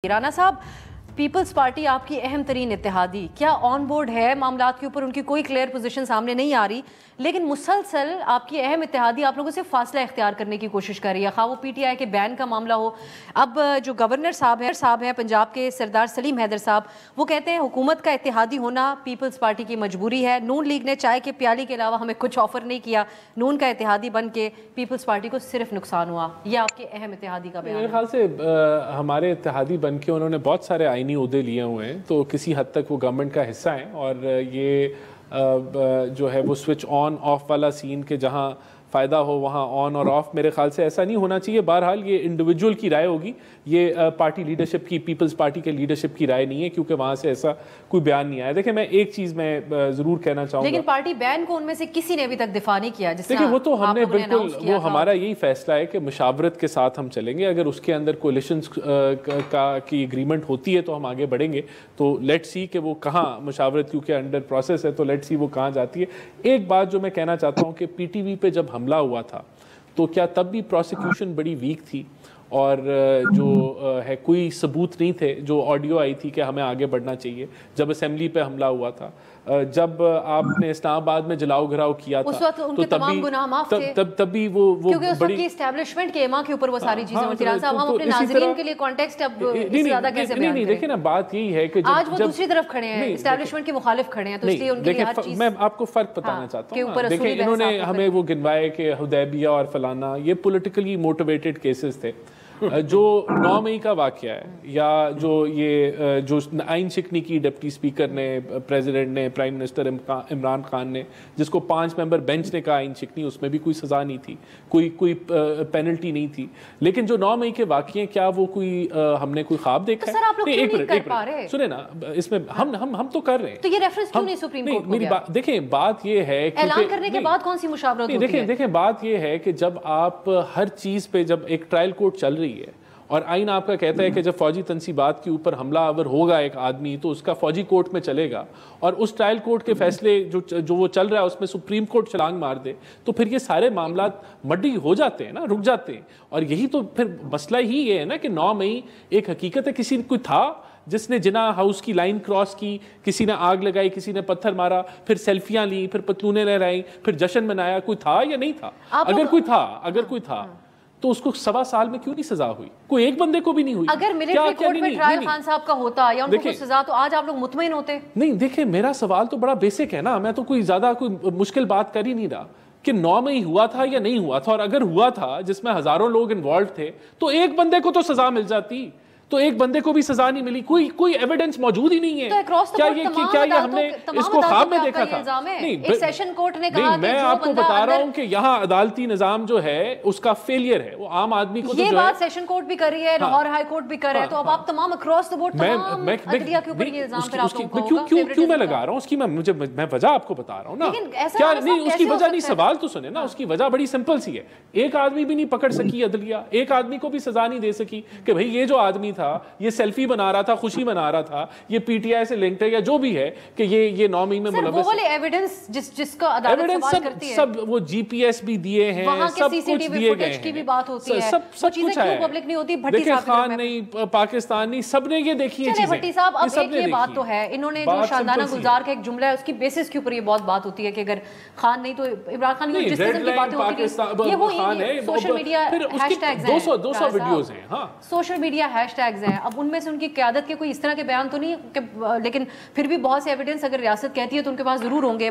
رانا صاحب، Peoples party آپ کی اہم ترین اتحادی کیا آن بورڈ ہے؟ معاملات کے اوپر ان کی کوئی کلیئر پوزیشن سامنے نہیں آ رہی، لیکن مسلسل آپ کی اہم اتحادی آپ لوگوں سے فاصلہ اختیار کرنے کی کوشش کر رہی ہے، خواہ وہ پی ٹی آئی کے بین کا معاملہ ہو۔ اب جو گورنر صاحب ہیں پنجاب کے، سردار سلیم حیدر صاحب، وہ کہتے ہیں حکومت کا اتحادی ہونا پیپلز پارٹی کی مجبوری ہے۔ نون لیگ نے چائے کے پیالی کے علاوہ ہمیں کچھ آفر نہیں کیا، نون کا اتحادی بن کے پیپلز پارٹی کو صرف نقصان ہوا۔ یہ آپ کے اہم اتحادی کا بیان ہے۔ میرے خیال سے ہمارے اتحادی بن کے انہوں نے بہت سارے آئینی عہدے لیے ہوئے ہیں، تو کسی حد تک وہ گورنمنٹ کا حصہ ہیں، اور یہ جو ہے وہ سوئچ آن آف والا سین کے جہاں فائدہ ہو وہاں آن اور آف، میرے خیال سے ایسا نہیں ہونا چاہیے۔ بہرحال یہ انڈیویجول کی رائے ہوگی، یہ پارٹی لیڈرشپ کی، پیپلز پارٹی کے لیڈرشپ کی رائے نہیں ہے، کیونکہ وہاں سے ایسا کوئی بیان نہیں آیا۔ دیکھیں میں ایک چیز میں ضرور کہنا چاہوں گا، لیکن پارٹی بین کو ان میں سے کسی نے ابھی تک دفاع نہیں کیا۔ دیکھیں وہ تو ہم نے بالکل، وہ ہمارا یہی فیصلہ ہے کہ مشاورت کے ساتھ ہم چلیں گے، اگر اس کے اندر کولیشنز کی اگریمنٹ ہوتی ہے تو ہم آگے بڑھیں گے، تو لیٹ سی کہ وہ کہاں مشاورت کیونکہ انڈر پروسیس ہے، تو لیٹ سی وہ کہاں جاتی ہے۔ ایک بات جو میں کہنا چاہتا ہوں کہ پی ٹی وی پہ جب حملہ ہوا تھا تو کیا تب بھی پروسیکیوشن بڑی ویک تھی، اور جو ہے کوئی ثبوت نہیں تھے، جو آڈیو آئی تھی کہ ہمیں آگے بڑھنا چاہیے جب اسمبلی پہ حملہ ہوا تھا، جب آپ نے اسلام آباد میں جلاؤ گھراؤ کیا تھا تو تب بھی وہ کیونکہ اس وقت کی اسٹیبلشمنٹ کے ایما کے اوپر وہ ساری چیزیں ہوتی رہا۔ ہم اپنے ناظرین کے لیے کانٹیکسٹ اب زیادہ کیسے بیان کریں؟ دیکھیں نا بات یہی ہے کہ آج وہ دوسری طرف کھڑے ہیں، اسٹیبلشمنٹ کے مخالف کھڑے ہیں، تو اس لیے ان کے لیے ہر چیز، میں آپ کو فرق بتانا چاہتا ہوں۔ دیکھیں انہوں نے ہمیں وہ گنوائے کہ حدیبیہ اور فلانا، یہ پولیٹیکلی موٹیویٹڈ کیسز تھے۔ جو 9 مئی کا واقعہ ہے، یا جو یہ جو آئین شکنی کی ڈپٹی اسپیکر نے، پریزیڈنٹ نے، پرائم منسٹر عمران خان نے، جس کو 5 ممبر بینچ نے کہا آئین شکنی، اس میں بھی کوئی سزا نہیں تھی، کوئی پینلٹی نہیں تھی۔ لیکن جو 9 مئی کے واقعے کیا وہ کوئی ہم نے کوئی خواب دیکھا ہے؟ ایک منٹ سنیں نا، اس میں ہم تو کر رہے ہیں، تو یہ ریفرنس کیوں نہیں سپریم کورٹ کو گیا؟ دیکھیں بات یہ ہے، اعلان کرنے کے بعد کون سی مشاورت ہوتی ہے؟ دیکھیں بات یہ ہے کہ جب آپ ہر چیز پہ، جب ایک ٹرائل کورٹ چل رہی ہے اور آئین آپ کا کہتا ہے کہ جب فوجی تنصیبات کے اوپر حملہ آور ہوگا ایک آدمی تو اس کا فوجی کورٹ میں چلے گا، اور اس ٹرائل کورٹ کے فیصلے جو وہ چل رہا ہے اس میں سپریم کورٹ چھلانگ مار دے، تو پھر یہ سارے معاملات مڈی ہو جاتے ہیں نا، رک جاتے ہیں۔ اور یہی تو پھر مسئلہ ہی یہ ہے نا کہ 9 مئی ایک حقیقت ہے، کسی کوئی تھا جس نے جنا ہاؤس کی لائن کراس کی، کسی نے آگ لگائی، کسی نے پتھر مارا، پھر سیلفیاں لی، پھر پتلونیں لہرائیں، پھر جشن منایا، کوئی تھا یا نہیں تھا؟ اگر کوئی تھا تو اس کو 1.25 سال میں کیوں نہیں سزا ہوئی؟ کوئی ایک بندے کو بھی نہیں ہوئی۔ اگر ملٹری کورٹ میں ٹرائل خان صاحب کا ہوتا یا ان کو سزا، تو آج آپ لوگ مطمئن ہوتے؟ نہیں، دیکھیں میرا سوال تو بڑا بیسک ہے نا، میں تو کوئی زیادہ کوئی مشکل بات کر ہی نہیں رہا کہ 9 مئی ہوا تھا یا نہیں ہوا تھا، اور اگر ہوا تھا جس میں ہزاروں لوگ انوالوڈ تھے تو ایک بندے کو تو سزا مل جاتی، تو ایک بندے کو بھی سزا نہیں ملی، کوئی ایویڈنس موجود ہی نہیں ہے۔ کیا یہ ہم نے اس کو خواب میں دیکھا تھا؟ نہیں، سیشن کورٹ نے کہا کہ میں آپ کو بتا رہا ہوں کہ یہاں عدالتی نظام جو ہے اس کا فیلئر ہے، وہ عام آدمی کو، یہ بات سیشن کورٹ بھی کر رہی ہے، لاہور ہائی کورٹ بھی کر رہا ہے، تو اب آپ تمام اکراس دی بورڈ تمام عدلیہ کے اوپر یہ الزام پھر آپ لوگوں کو ہوگا۔ کیوں میں لگا رہا ہوں اس کی، میں وجہ آپ کو بتا رہا ہوں نا، کیا نہیں اس کی وجہ نہیں، سوال تو سنیں نا، اس کی وجہ بڑی سمپل سی ہے، ایک آدمی بھی نہیں پکڑ سکی عدلیہ، ایک آدمی کو بھی سزا نہیں دے سکی کہ بھئی یہ جو آدمی تھا یہ سیلفی بنا رہا تھا، خوشی منا رہا تھا، یہ پی ٹی آئی سے لنکڈ ہے یا جو بھی ہے کہ یہ 9 مئی میں ملوث ہے۔ وہ والے ایویڈنس جس کا عدالت سوال کرتی ہے، سب وہ جی پی ایس بھی دیے ہیں، سب کچھ دیے گئے ہیں، کی بھی بات ہوتی ہے، سب کچھ ہے، پبلک نہیں ہوتی۔ دیکھیں خان نہیں، پاکستان نہیں، سب نے یہ دیکھی ہے چیزیں۔ بھٹی صاحب اب ایک یہ بات تو ہے، انہوں نے جو شاندانہ گلزار کا ایک جملہ ہے اس کی بیسس کے اوپر یہ بہت بات ہوتی ہے کہ اگر خان نہیں تو عمران خان کی جس قسم کی باتیں ہوتی ہیں، یہ وہی سوشل میڈیا ہیش ٹیگز ہیں، 200 ویڈیوز ہیں، ہاں سوشل میڈیا ہیش ٹیگز ہیں۔ اب ان میں سے ان کی قیادت کے کوئی اس طرح کے بیان تو نہیں، لیکن پھر بھی بہت سے ایویڈنس اگر ریاست کہتی ہے تو ان کے پاس ضرور ہوں گے۔